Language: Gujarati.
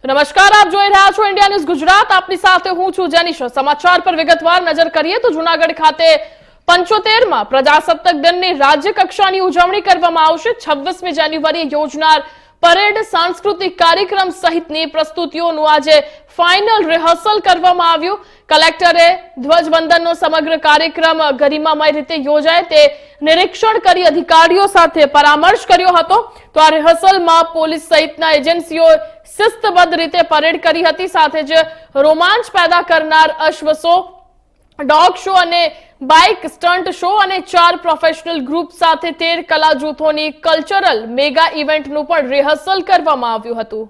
નમસ્કાર, આપ જોઈ રહ્યા છો ઇન્ડિયા ન્યૂઝ ગુજરાત। આપની સાથે હું છું જેનિશા। સમાચાર પર વિગતવાર નજર કરીએ તો જૂનાગઢ ખાતે 75માં પ્રજાસત્તાક દિનની રાજ્ય કક્ષાની ઉજવણી કરવામાં આવશે। 26મી જાન્યુઆરીએ યોજનાર પરેડ, સાંસ્કૃતિક કાર્યક્રમ સહિતની પ્રસ્તુતિઓનું આજે ફાઇનલ રિહર્સલ કરવામાં આવ્યું। કલેક્ટરે ધ્વજવંદનનો સમગ્ર કાર્યક્રમ ગરિમામય રીતે યોજાય તે નિરીક્ષણ કરી અધિકારીઓ સાથે પરામર્શ કર્યો હતો। તો આ રિહર્સલમાં પોલીસ સહિતના એજન્સીઓ શિસ્તબદ્ધ રીતે પરેડ કરી હતી। સાથે જ રોમાંચ પેદા કરનાર અશ્વ શો, ડોગ શો અને બાઇક સ્ટન્ટ શો અને 4 પ્રોફેશનલ ગ્રુપ સાથે 13 કલા જૂથોની કલ્ચરલ મેગા ઇવેન્ટનું પણ રિહર્સલ કરવામાં આવ્યું હતું।